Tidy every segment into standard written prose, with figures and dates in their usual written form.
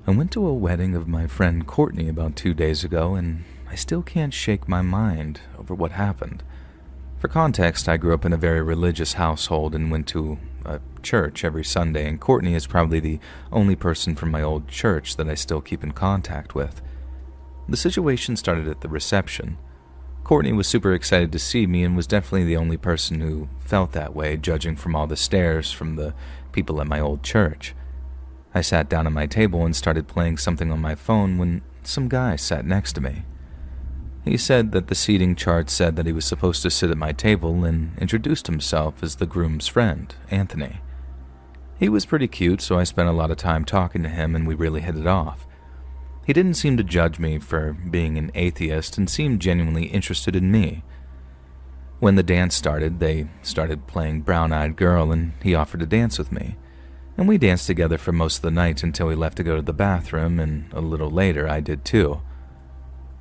I went to a wedding of my friend Courtney about 2 days ago, and I still can't shake my mind over what happened. For context, I grew up in a very religious household and went to a church every Sunday, and Courtney is probably the only person from my old church that I still keep in contact with. The situation started at the reception. Courtney was super excited to see me and was definitely the only person who felt that way, judging from all the stares from the people at my old church. I sat down at my table and started playing something on my phone when some guy sat next to me. He said that the seating chart said that he was supposed to sit at my table and introduced himself as the groom's friend, Anthony. He was pretty cute, so I spent a lot of time talking to him and we really hit it off. He didn't seem to judge me for being an atheist and seemed genuinely interested in me. When the dance started, they started playing Brown Eyed Girl and he offered to dance with me. And we danced together for most of the night until he left to go to the bathroom, and a little later I did too.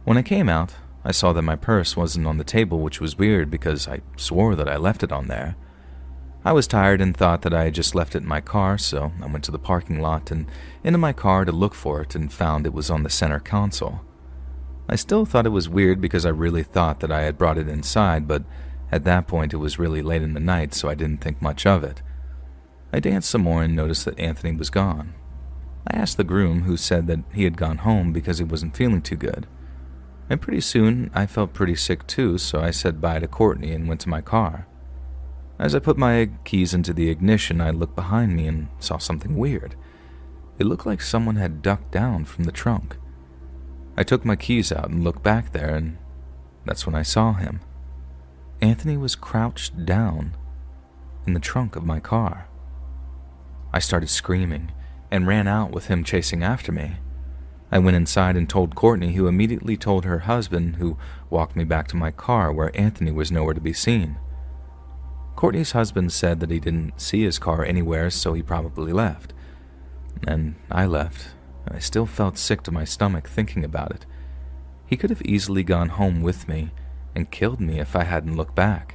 When I came out, I saw that my purse wasn't on the table, which was weird because I swore that I left it on there. I was tired and thought that I had just left it in my car, so I went to the parking lot and into my car to look for it and found it was on the center console. I still thought it was weird because I really thought that I had brought it inside, but at that point it was really late in the night, so I didn't think much of it. I danced some more and noticed that Anthony was gone. I asked the groom, who said that he had gone home because he wasn't feeling too good. And pretty soon I felt pretty sick too, so I said bye to Courtney and went to my car. As I put my keys into the ignition, I looked behind me and saw something weird. It looked like someone had ducked down from the trunk. I took my keys out and looked back there, and that's when I saw him. Anthony was crouched down in the trunk of my car. I started screaming and ran out with him chasing after me. I went inside and told Courtney, who immediately told her husband, who walked me back to my car where Anthony was nowhere to be seen. Courtney's husband said that he didn't see his car anywhere, so he probably left. And I left. I still felt sick to my stomach thinking about it. He could have easily gone home with me and killed me if I hadn't looked back.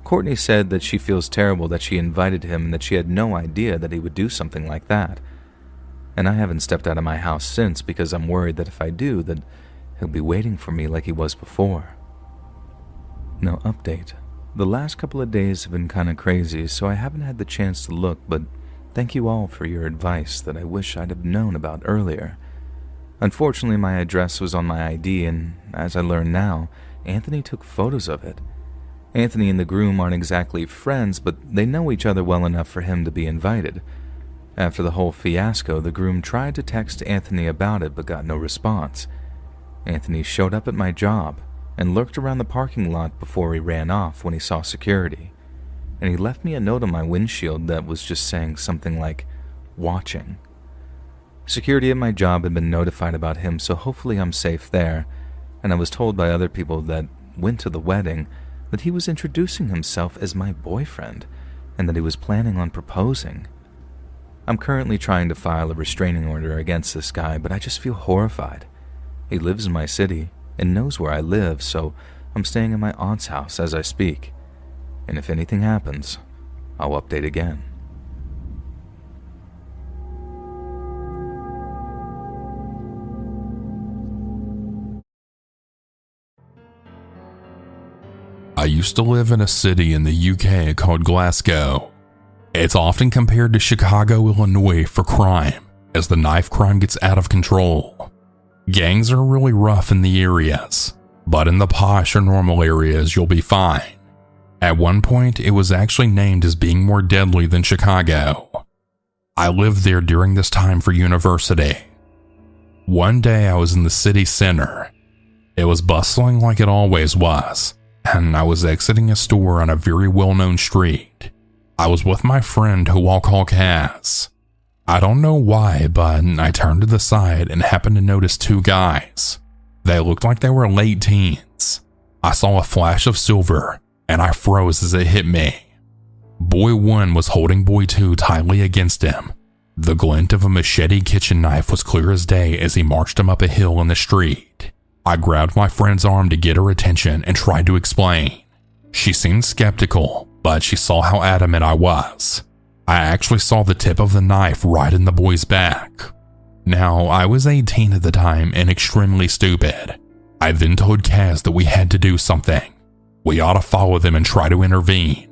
Courtney said that she feels terrible that she invited him and that she had no idea that he would do something like that. And I haven't stepped out of my house since because I'm worried that if I do, that he'll be waiting for me like he was before. Now, update. The last couple of days have been kind of crazy, so I haven't had the chance to look, but thank you all for your advice that I wish I'd have known about earlier. Unfortunately, my address was on my ID, and as I learn now, Anthony took photos of it. Anthony and the groom aren't exactly friends, but they know each other well enough for him to be invited. After the whole fiasco, the groom tried to text Anthony about it but got no response. Anthony showed up at my job and lurked around the parking lot before he ran off when he saw security. And he left me a note on my windshield that was just saying something like, "Watching." Security at my job had been notified about him, so hopefully I'm safe there, and I was told by other people that went to the wedding that he was introducing himself as my boyfriend and that he was planning on proposing. I'm currently trying to file a restraining order against this guy, but I just feel horrified. He lives in my city and knows where I live, so I'm staying in my aunt's house as I speak. And if anything happens, I'll update again. I used to live in a city in the UK called Glasgow. It's often compared to Chicago, Illinois for crime, as the knife crime gets out of control. Gangs are really rough in the areas, but in the posh or normal areas you'll be fine. At one point, it was actually named as being more deadly than Chicago. I lived there during this time for university. One day I was in the city center. It was bustling like it always was, and I was exiting a store on a very well-known street. I was with my friend who I'll call Cass. I don't know why, but I turned to the side and happened to notice two guys. They looked like they were late teens. I saw a flash of silver, and I froze as it hit me. Boy 1 was holding Boy 2 tightly against him. The glint of a machete kitchen knife was clear as day as he marched him up a hill in the street. I grabbed my friend's arm to get her attention and tried to explain. She seemed skeptical, but she saw how adamant I was. I actually saw the tip of the knife right in the boy's back. Now, I was 18 at the time and extremely stupid. I then told Kaz that we had to do something. We ought to follow them and try to intervene.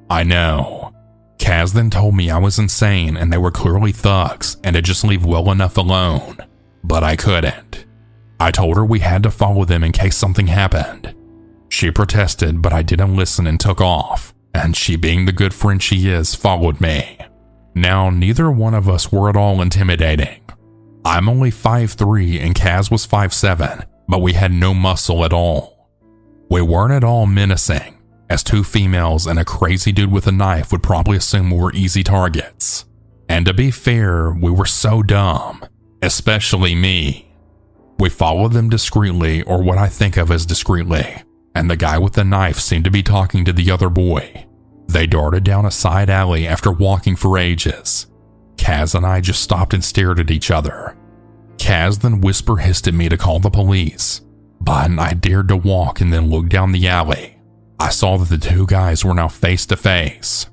I know. Kaz then told me I was insane and they were clearly thugs and to just leave well enough alone. But I couldn't. I told her we had to follow them in case something happened. She protested, but I didn't listen and took off, and she, being the good friend she is, followed me. Now, neither one of us were at all intimidating. I'm only 5'3" and Kaz was 5'7", but we had no muscle at all. We weren't at all menacing, as two females and a crazy dude with a knife would probably assume we were easy targets. And to be fair, we were so dumb, especially me. We followed them discreetly, or what I think of as discreetly, and the guy with the knife seemed to be talking to the other boy. They darted down a side alley after walking for ages. Kaz and I just stopped and stared at each other. Kaz then whisper-hissed at me to call the police, but I dared to walk and then look down the alley. I saw that the two guys were now face to face.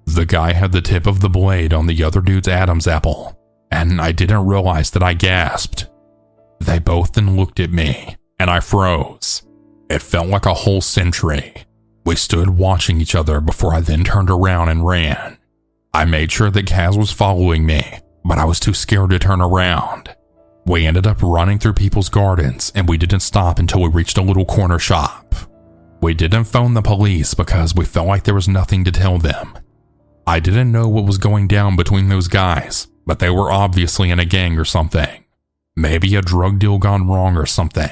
The guy had the tip of the blade on the other dude's Adam's apple, and I didn't realize that I gasped. They both then looked at me, and I froze. It felt like a whole century. We stood watching each other before I then turned around and ran. I made sure that Kaz was following me, but I was too scared to turn around. We ended up running through people's gardens, and we didn't stop until we reached a little corner shop. We didn't phone the police because we felt like there was nothing to tell them. I didn't know what was going down between those guys, but they were obviously in a gang or something. Maybe a drug deal gone wrong or something.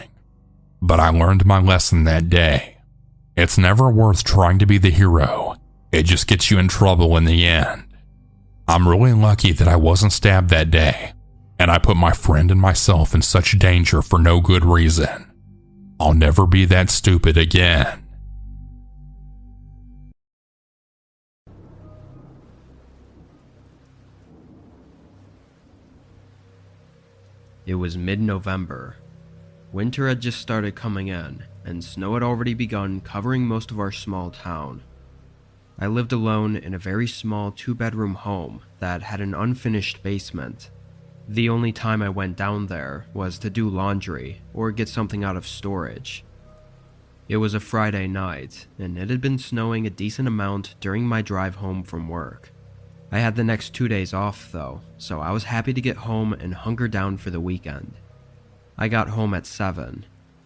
But I learned my lesson that day. It's never worth trying to be the hero. It just gets you in trouble in the end. I'm really lucky that I wasn't stabbed that day, and I put my friend and myself in such danger for no good reason. I'll never be that stupid again. It was mid-November. Winter had just started coming in, and snow had already begun covering most of our small town. I lived alone in a very small 2-bedroom home that had an unfinished basement. The only time I went down there was to do laundry or get something out of storage. It was a Friday night, and it had been snowing a decent amount during my drive home from work. I had the next 2 days off though, so I was happy to get home and hunker down for the weekend. I got home at 7.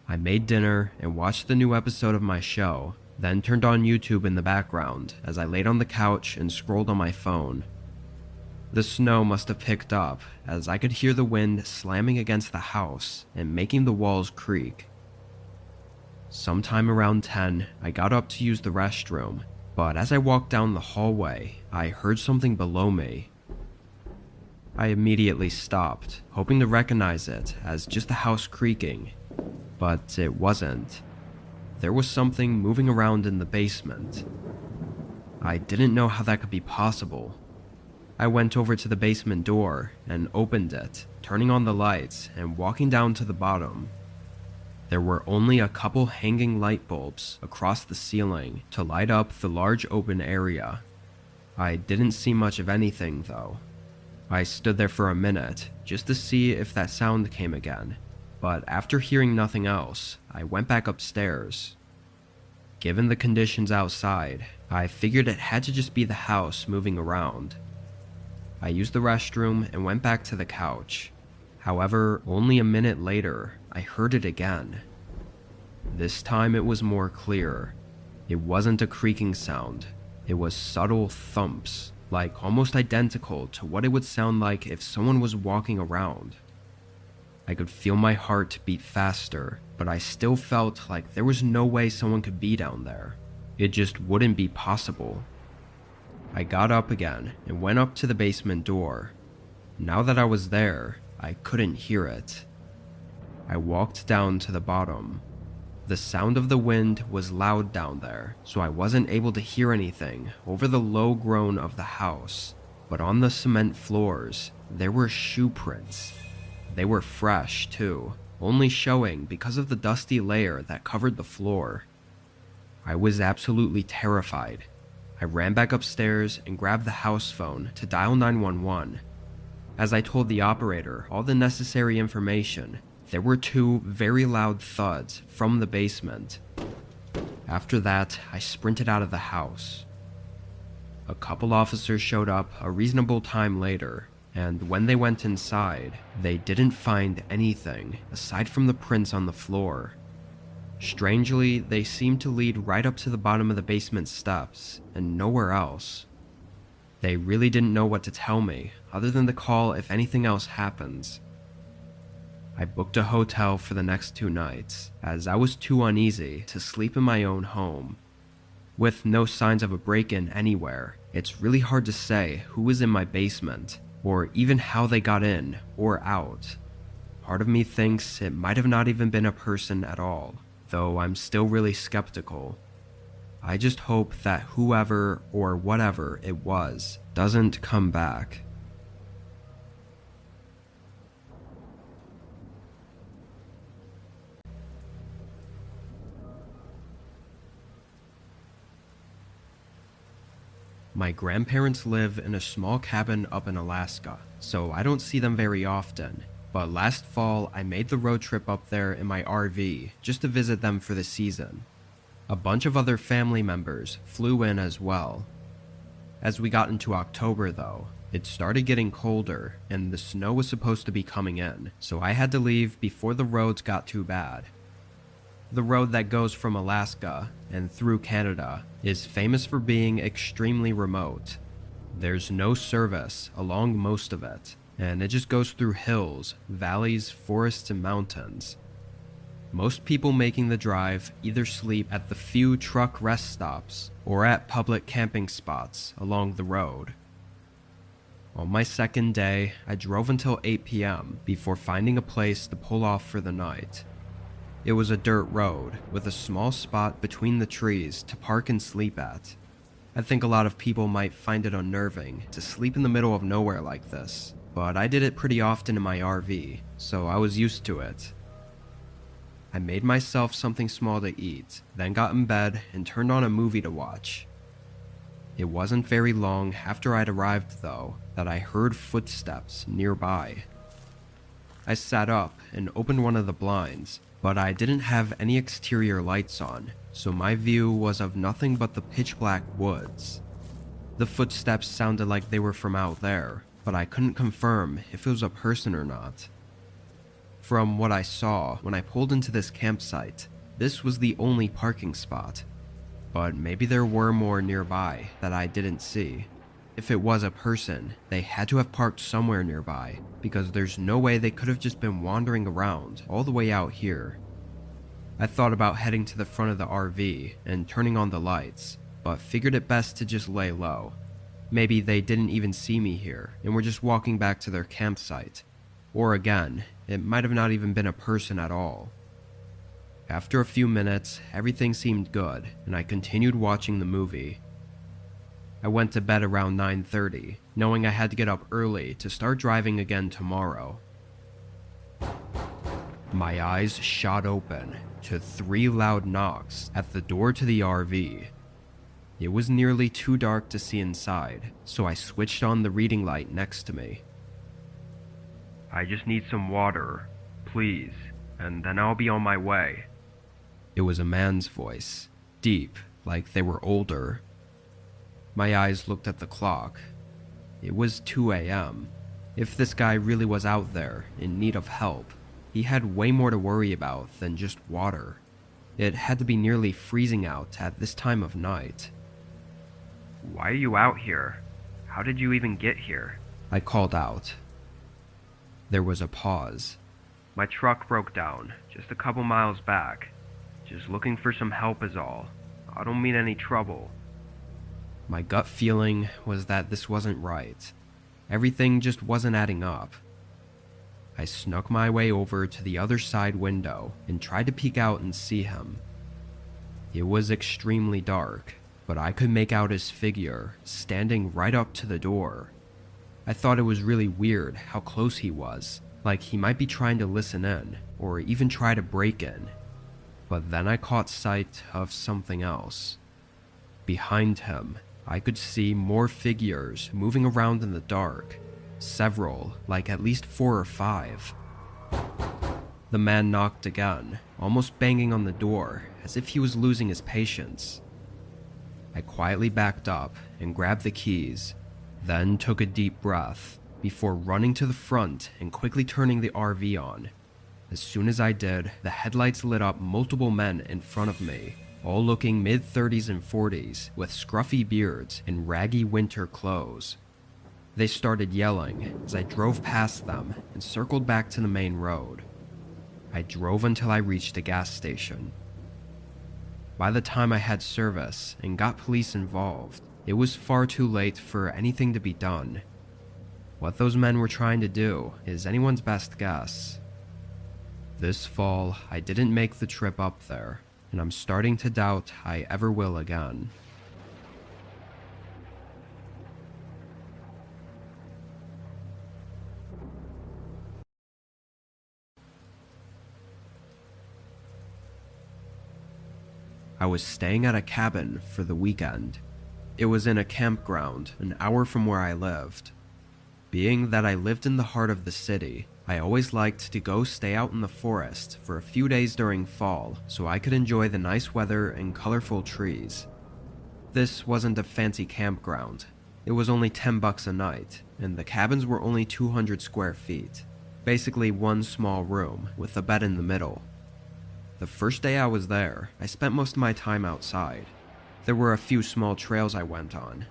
I made dinner and watched the new episode of my show, then turned on YouTube in the background as I laid on the couch and scrolled on my phone. The snow must have picked up as I could hear the wind slamming against the house and making the walls creak. Sometime around 10, I got up to use the restroom, but as I walked down the hallway, I heard something below me. I immediately stopped, hoping to recognize it as just the house creaking, but it wasn't. There was something moving around in the basement. I didn't know how that could be possible. I went over to the basement door and opened it, turning on the lights and walking down to the bottom. There were only a couple hanging light bulbs across the ceiling to light up the large open area. I didn't see much of anything though. I stood there for a minute just to see if that sound came again, but after hearing nothing else, I went back upstairs. Given the conditions outside, I figured it had to just be the house moving around. I used the restroom and went back to the couch. However, only a minute later, I heard it again. This time it was more clear. It wasn't a creaking sound. It was subtle thumps, like almost identical to what it would sound like if someone was walking around. I could feel my heart beat faster, but I still felt like there was no way someone could be down there. It just wouldn't be possible. I got up again and went up to the basement door. Now that I was there, I couldn't hear it. I walked down to the bottom. The sound of the wind was loud down there, so I wasn't able to hear anything over the low groan of the house. But on the cement floors, there were shoe prints. They were fresh, too, only showing because of the dusty layer that covered the floor. I was absolutely terrified. I ran back upstairs and grabbed the house phone to dial 911. As I told the operator all the necessary information, there were 2 very loud thuds from the basement. After that, I sprinted out of the house. A couple officers showed up a reasonable time later, and when they went inside, they didn't find anything aside from the prints on the floor. Strangely, they seemed to lead right up to the bottom of the basement steps and nowhere else. They really didn't know what to tell me other than to call if anything else happens. I booked a hotel for the next 2 nights, as I was too uneasy to sleep in my own home. With no signs of a break-in anywhere, it's really hard to say who was in my basement, or even how they got in or out. Part of me thinks it might have not even been a person at all, though I'm still really skeptical. I just hope that whoever or whatever it was doesn't come back. My grandparents live in a small cabin up in Alaska, so I don't see them very often, but last fall I made the road trip up there in my RV just to visit them for the season. A bunch of other family members flew in as well. As we got into October though, it started getting colder and the snow was supposed to be coming in, so I had to leave before the roads got too bad. The road that goes from Alaska and through Canada is famous for being extremely remote. There's no service along most of it, and it just goes through hills, valleys, forests, and mountains. Most people making the drive either sleep at the few truck rest stops or at public camping spots along the road. On my second day, I drove until 8 p.m. before finding a place to pull off for the night. It was a dirt road with a small spot between the trees to park and sleep at. I think a lot of people might find it unnerving to sleep in the middle of nowhere like this, but I did it pretty often in my RV, so I was used to it. I made myself something small to eat, then got in bed and turned on a movie to watch. It wasn't very long after I'd arrived though that I heard footsteps nearby. I sat up and opened one of the blinds, but I didn't have any exterior lights on, so my view was of nothing but the pitch black woods. The footsteps sounded like they were from out there, but I couldn't confirm if it was a person or not. From what I saw when I pulled into this campsite, this was the only parking spot, but maybe there were more nearby that I didn't see. If it was a person, they had to have parked somewhere nearby, because there's no way they could have just been wandering around all the way out here. I thought about heading to the front of the RV and turning on the lights, but figured it best to just lay low. Maybe they didn't even see me here and were just walking back to their campsite. Or again, it might have not even been a person at all. After a few minutes, everything seemed good, and I continued watching the movie. I went to bed around 9:30, knowing I had to get up early to start driving again tomorrow. My eyes shot open to 3 loud knocks at the door to the RV. It was nearly too dark to see inside, so I switched on the reading light next to me. "I just need some water, please, and then I'll be on my way." It was a man's voice, deep, like they were older. My eyes looked at the clock. It was 2 a.m. If this guy really was out there in need of help, he had way more to worry about than just water. It had to be nearly freezing out at this time of night. "Why are you out here? How did you even get here?" I called out. There was a pause. "My truck broke down just a couple miles back. Just looking for some help is all. I don't mean any trouble." My gut feeling was that this wasn't right. Everything just wasn't adding up. I snuck my way over to the other side window and tried to peek out and see him. It was extremely dark, but I could make out his figure standing right up to the door. I thought it was really weird how close he was, like he might be trying to listen in, or even try to break in. But then I caught sight of something else. Behind him, I could see more figures moving around in the dark, several, like at least 4 or 5. The man knocked again, almost banging on the door as if he was losing his patience. I quietly backed up and grabbed the keys, then took a deep breath before running to the front and quickly turning the RV on. As soon as I did, the headlights lit up multiple men in front of me, all looking mid-30s and 40s with scruffy beards and raggy winter clothes. They started yelling as I drove past them and circled back to the main road. I drove until I reached a gas station. By the time I had service and got police involved, it was far too late for anything to be done. What those men were trying to do is anyone's best guess. This fall, I didn't make the trip up there, and I'm starting to doubt I ever will again. I was staying at a cabin for the weekend. It was in a campground an hour from where I lived. Being that I lived in the heart of the city, I always liked to go stay out in the forest for a few days during fall so I could enjoy the nice weather and colorful trees. This wasn't a fancy campground. It was only $10 a night, and the cabins were only 200 square feet. Basically one small room with a bed in the middle. The first day I was there, I spent most of my time outside. There were a few small trails I went on.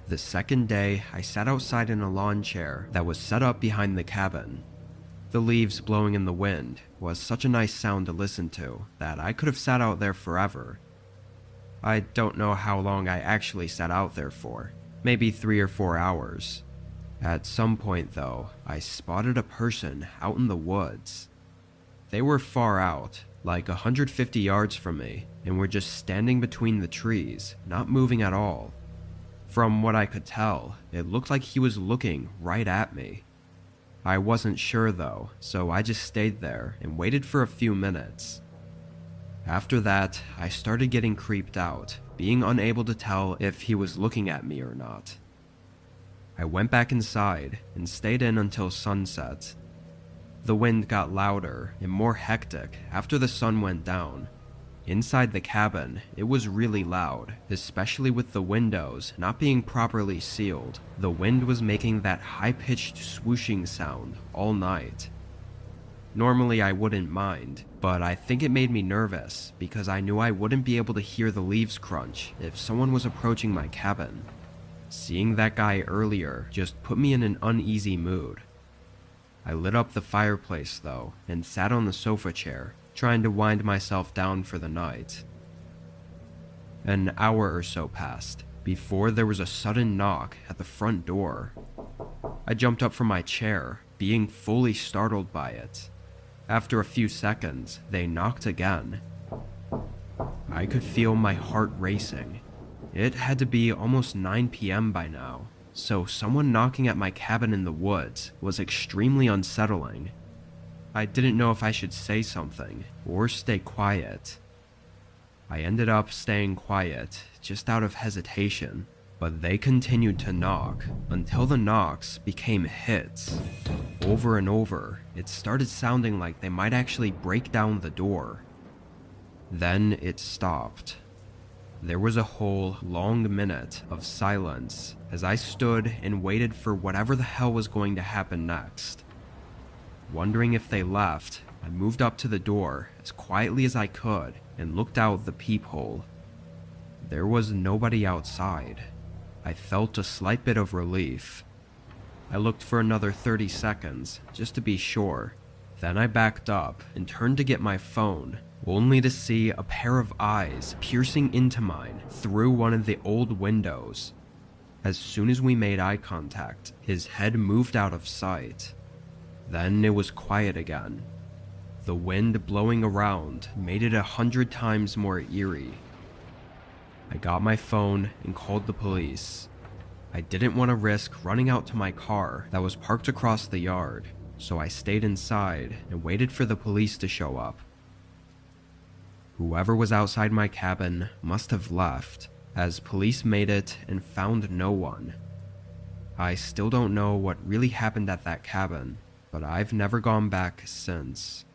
The second day, I sat outside in a lawn chair that was set up behind the cabin. The leaves blowing in the wind was such a nice sound to listen to that I could have sat out there forever. I don't know how long I actually sat out there for, maybe 3 or 4 hours. At some point though, I spotted a person out in the woods. They were far out, like 150 yards from me, and were just standing between the trees, not moving at all. From what I could tell, it looked like he was looking right at me. I wasn't sure though, so I just stayed there and waited for a few minutes. After that, I started getting creeped out, being unable to tell if he was looking at me or not. I went back inside and stayed in until sunset. The wind got louder and more hectic after the sun went down. Inside the cabin, it was really loud, especially with the windows not being properly sealed. The wind was making that high-pitched swooshing sound all night. Normally I wouldn't mind, but I think it made me nervous because I knew I wouldn't be able to hear the leaves crunch if someone was approaching my cabin. Seeing that guy earlier just put me in an uneasy mood. I lit up the fireplace though and sat on the sofa chair, trying to wind myself down for the night. An hour or so passed before there was a sudden knock at the front door. I jumped up from my chair, being fully startled by it. After a few seconds, they knocked again. I could feel my heart racing. It had to be almost 9 p.m. by now, so someone knocking at my cabin in the woods was extremely unsettling. I didn't know if I should say something or stay quiet. I ended up staying quiet, just out of hesitation, but they continued to knock until the knocks became hits. Over and over, it started sounding like they might actually break down the door. Then it stopped. There was a whole long minute of silence as I stood and waited for whatever the hell was going to happen next. Wondering if they left, I moved up to the door as quietly as I could and looked out the peephole. There was nobody outside. I felt a slight bit of relief. I looked for another 30 seconds just to be sure. Then I backed up and turned to get my phone, only to see a pair of eyes piercing into mine through one of the old windows. As soon as we made eye contact, his head moved out of sight. Then it was quiet again. The wind blowing around made it 100 times more eerie. I got my phone and called the police. I didn't want to risk running out to my car that was parked across the yard, so I stayed inside and waited for the police to show up. Whoever was outside my cabin must have left, as police made it and found no one. I still don't know what really happened at that cabin, but I've never gone back since.